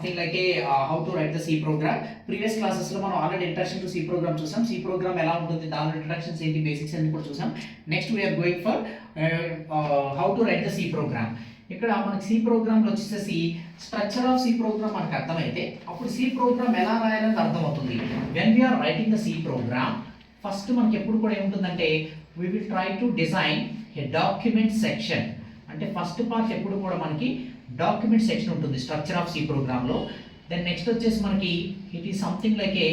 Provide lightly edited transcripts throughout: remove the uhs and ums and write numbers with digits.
something like a how to write the C program. Previous classes లో మనం already introduction to C program చూసాం. C program ఎలా ఉంటుంది, దాని ఇంట్రడక్షన్స్ ఏంటి, బేసిక్స్ అన్ని కూడా చూసాం. Next we're going for how to write the C program. ఇక్కడ మనకి C program లో వచ్చేసి స్ట్రక్చర్ ఆఫ్ C program మనకు అర్థమైతే అప్పుడు C program ఎలా రాయాలని అర్థమవుతుంది. When we're writing the C program first మనకి ఎప్పుడు కూడా ఏముంటుందంటే we will try to design a document section. అంటే ఫస్ట్ పార్ట్ ఎప్పుడు కూడా మనకి డాక్యుమెంట్ సెక్షన్ ఉంటుంది స్ట్రక్చర్ ఆఫ్ సి ప్రోగ్రామ్లో. దెన్ నెక్స్ట్ వచ్చేసి మనకి it is something like a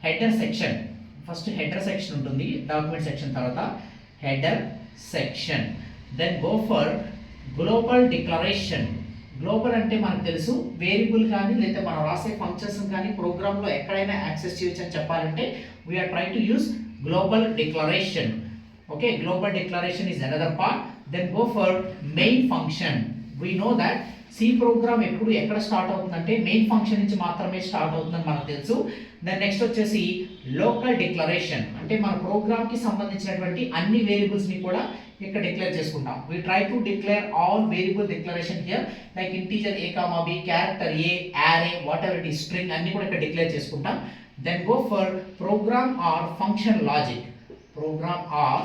header section. First header section ఉంటుంది డాక్యుమెంట్ సెక్షన్, తర్వాత header section. Then go for global declaration. Global అంటే మనకు తెలుసు వేరియబుల్ కానీ లేదా మనం రాసే ఫంక్షన్స్ కానీ ప్రోగ్రామ్లో ఎక్కడైనా యాక్సెస్ చేయొచ్చు అని చెప్పాలంటే we're try to use global declaration. Okay, global declaration is another part. Then go for main function. We know that C program ఎప్పుడు ఎక్కడ స్టార్ట్ అవుతుందంటే మెయిన్ ఫంక్షన్ నుంచి మాత్రమే స్టార్ట్ అవుతుందని మనకు తెలుసు. దెన్ నెక్స్ట్ వచ్చేసి లోకల్ డిక్లరేషన్. అంటే మన ప్రోగ్రామ్కి సంబంధించినటువంటి అన్ని వేరియబుల్స్ని కూడా ఇక్కడ డిక్లేర్ చేసుకుంటాం. We try to declare all variable declaration here like integer a, b, character a, array, whatever it is, string అన్ని కూడా ఇక్కడ డిక్లేర్ చేసుకుంటాం. Then go for program or function logic. Program or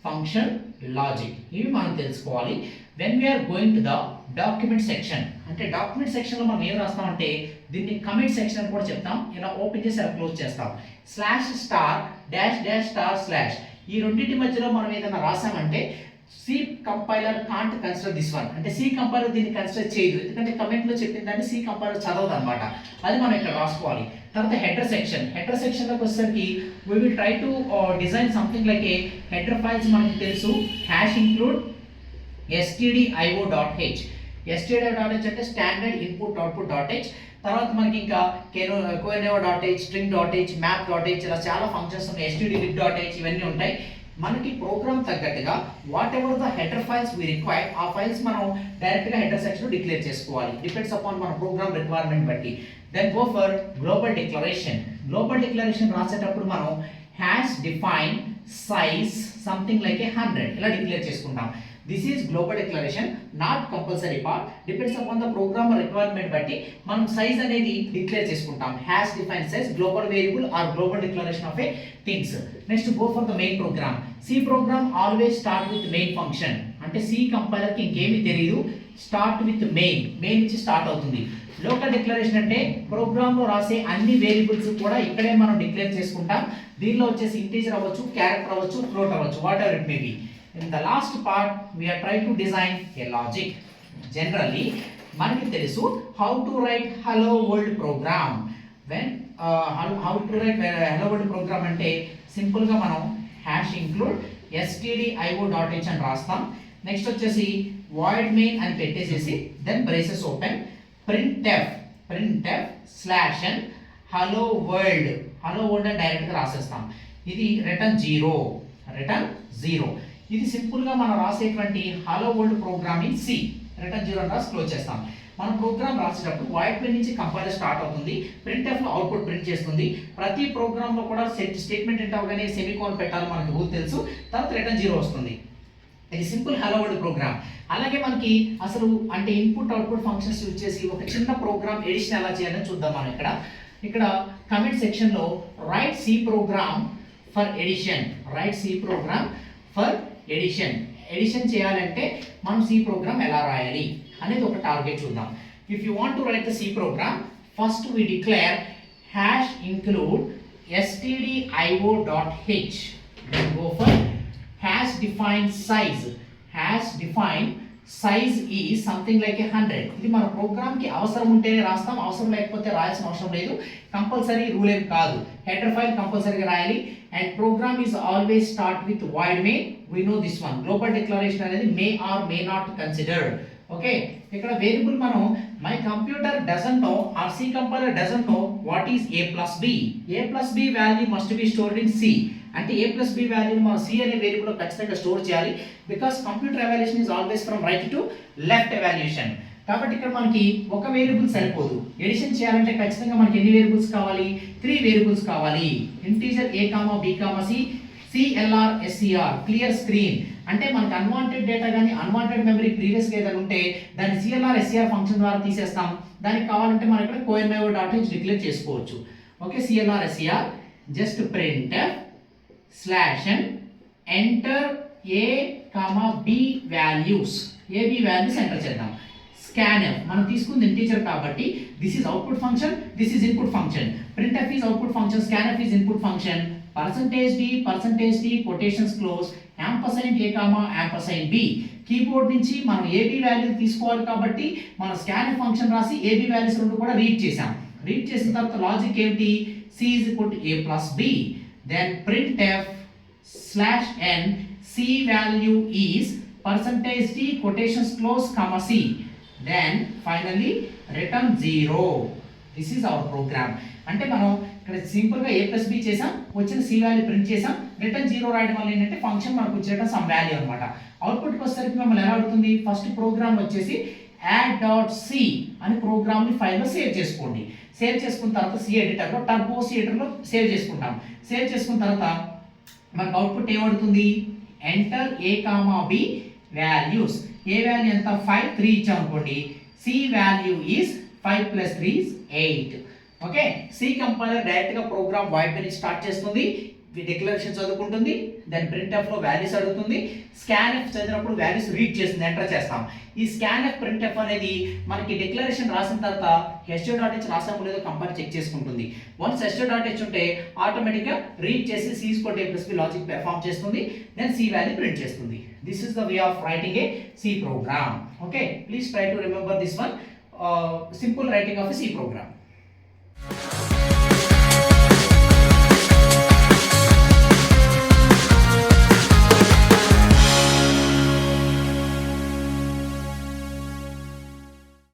function logic ఇవి మనం తెలుసుకోవాలి. When we're going to the document section, అంటే document సెక్షన్లో మనం ఏం రాస్తామంటే దీన్ని కమిట్ సెక్షన్ అని కూడా చెప్తాం. ఇలా ఓపెన్ చేసి ఇలా క్లోజ్ చేస్తాం. Slash star dash dash star slash ఈ రెండింటి మధ్యలో మనం ఏదైనా రాసామంటే C compiler can't consider this one. అంటే సి కంపైలర్ దీన్ని కన్సిడర్ చేయదు, ఎందుకంటే కమెంట్లో చెప్పిన దాన్ని సి కంపైలర్ చదవదు అనమాట. అది మనం ఇక్కడ రాసుకోవాలి. తర్వాత హెడర్ సెక్షన్. హెడర్ సెక్షన్లోకి వచ్చేసరికి we will try to design something like a header files మనకి తెలుసు. Hash include stdio.h. stdio.h అంటే standard input output dot H. తర్వాత మనకి ఇంకా కోనెవో.h, string.h, map.h ఇలా చాలా ఫంక్షన్స్ ఉన్నాయి. stdlib.h ఇవన్నీ ఉంటాయి. మనకి ప్రోగ్రామ్ తగ్గట్టుగా whatever the header files we require ఆ ఫైల్స్ మనం డైరెక్ట్గా హెడర్ సెక్షన్లో డిక్లేర్ చేసుకోవాలి, డిపెండ్స్ అపాన్ మన ప్రోగ్రామ్ రిక్వైర్మెంట్ బట్టి. Then go for global declaration. Global declaration రాసేటప్పుడు మనం hash define size something like 100 ఇలా డిక్లేర్ చేసుకుంటాం. This is global declaration, not compulsory part, depends upon the program requirement బట్టి మనం సైజ్ అనేది డిక్లేర్ చేసుకుంటాం. Hash define size, global variable or global declaration of A things. Next go for the main program. C program always start with main function. అంటే C కంపైలర్కి ఇంకేమీ తెలియదు, start with main నుంచి start అవుతుంది. Local declaration అంటే ప్రోగ్రామ్లో రాసే అన్ని వేరియబుల్స్ కూడా ఇక్కడే మనం డిక్లేర్ చేసుకుంటాం. దీనిలో వచ్చేసి ఇంటీజర్ అవ్వచ్చు, క్యారెక్టర్ అవ్వచ్చు, ఫ్లోట్ అవ్వచ్చు, what ever it may be. In the last part we are trying to design a logic. Generally మనకి తెలుసు how to write hello world program. When how to write hello world program అంటే simple గా మనం hash include stdio.h అని రాస్తాం. Next వచ్చేసి void main అని పెట్టేసేసి then braces open printf /n hello world అని డైరెక్ట్ గా రాసేస్తాం. ఇది రిటర్న్ 0. ఇది సింపుల్గా మనం రాసేటువంటి hello world program in C. Return 0 అని రాసి క్లోజ్ చేస్తాం. మనం ప్రోగ్రామ్ రాసేటప్పుడు వైట్ మెయిన్ నుంచి కంపైలర్ స్టార్ట్ అవుతుంది, ప్రింట్ఎఫ్లో అవుట్పుట్ ప్రింట్ చేస్తుంది. ప్రతి ప్రోగ్రామ్లో కూడా స్టేట్మెంట్ ఎంటర్ అవగానే సెమీకోన్ పెట్టాలి, మనకు రూల్ తెలుసు. తర్వాత రిటర్న్ 0 వస్తుంది. ఇది సింపుల్ హలో వరల్డ్ ప్రోగ్రామ్. అలాగే మనకి అసలు అంటే ఇన్పుట్ అవుట్పుట్ ఫంక్షన్స్ యూజ్ చేసి ఒక చిన్న ప్రోగ్రామ్ ఎడిషన్ ఎలా చేయాలని చూద్దాం. మనం ఇక్కడ కమెంట్ సెక్షన్లో write C program for addition, addition చేయాలంటే మనం సి ప్రోగ్రామ్ ఎలా రాయాలి అనేది ఒక టార్గెట్ చూద్దాం. If you want to write the C program first we declare hash include stdio.h. then go for hash define size is something like 100. ఇది మన programme కి అవసరం ఉంటేనే రాస్తాం, అవసరం లేకపోతే రాయాల్సిన అవసరం లేదు. కంపల్సరీ రూల్ ఏం కాదు, హెడర్ ఫైల్ కంపల్సరీగా రాయాలి. And program is always start with void main. We know this one. Global declaration అనేది may or may not considered. Okay, ఇక్కడ వేరియబుల్ మనం my computer doesn't know or C compiler doesn't know what is a+b value must be stored in C. అంటే a+b వాల్యూని మనం C అనే వేరియబుల్లో ఖచ్చితంగా store చేయాలి. Because computer evaluation is always from right to left evaluation. కాబట్టి ఇక్కడ మనకి ఒక వేరియబుల్ సరిపోదు, ఎడిషన్ చేయాలంటే ఖచ్చితంగా మనకి ఎన్ని వేరియబుల్స్ కావాలి? 3 వేరియబుల్స్ కావాలి. Integer a, b, c CLR SCR clear screen అంటే మనకి అన్వాంటెడ్ డేటా కానీ అన్వాంటెడ్ మెమరీ ప్రీవియస్గా ఏదైనా ఉంటే దాన్ని CLR SCR ఫంక్షన్ ద్వారా తీసేస్తాం. దానికి కావాలంటే మనం ఇక్కడ coinmemo.h డిక్లేర్ చేసుకోవచ్చు. Okay, CLR SCR just print slash and enter A, B values. AB values enter చేద్దాం. scanf మనం తీసుకుంది ఇంటీజర్ కాబట్టి this is output function, this is input function. printf is output function, scanf is input function. %d quotations close ampersand A, ampersand B. Keyboard నుంచి మనం AB value తీసుకోవాలి కాబట్టి మనం scanf function రాసి AB వాల్యూస్ రెండు కూడా read చేసాం. Read చేసిన తర్వాత లాజిక్ ఏమిటి? C is equal to A plus B. Then printf slash n C value is %d quotations close comma C. Then finally return 0. This is our program. అంటే మనం ఇక్కడ simple గా A plus B చేసాం, వచ్చిన C value print చేసాం, return 0 రాయడం వల్ల ఏంటంటే ఫంక్షన్ మనకు వచ్చేట సమ్ వాల్యూ అన్నమాట. అవుట్పుట్ కి వచ్చేసరికి మిమ్మల్ని ఎలా అడుగుతుంది? ఫస్ట్ ప్రోగ్రామ్ వచ్చేసి add.c అని ప్రోగ్రామ్ ని ఫైల్ లో సేవ్ చేసుకోండి. సేవ్ చేసుకున్న తర్వాత C ఎడిటర్ లో టర్బో C ఎడిటర్ లో సేవ్ చేసుకుంటాం. సేవ్ చేసుకున్న తర్వాత మనకు అవుట్పుట్ ఏమడుతుంది? Enter A, B values. ఏ వాల్యూ ఎంత? 5, 3 ఇచ్చాం అనుకోండి. C value is 5 + 3 is 8. Okay, C compiler direct గా ప్రోగ్రామ్ వైట్ నుంచి స్టార్ట్ చేస్తుంది, డిక్లరేషన్ చదువుకుంటుంది, దాని printf లో వాల్యూస్ అడుగుతుంది. scanf చదివినప్పుడు వాల్యూస్ రీడ్ చేస్తుంది, ఎంటర్ చేస్తాం. ఈ scanf printf అనేది మనకి డిక్లరేషన్ రాసిన తర్వాత stdio.h రాసామో లేదో కంపైలర్ చెక్ చేసుకుంటుంది. వన్స్ stdio.h ఉంటే ఆటోమేటిక్ గా రీడ్ చేసి C లాజిక్ పెర్ఫార్మ్ చేస్తుంది, దెన్ C వాల్యూ ప్రింట్ చేస్తుంది. This is the way of writing a C program. Okay, please try to remember this one, simple writing of a C programme.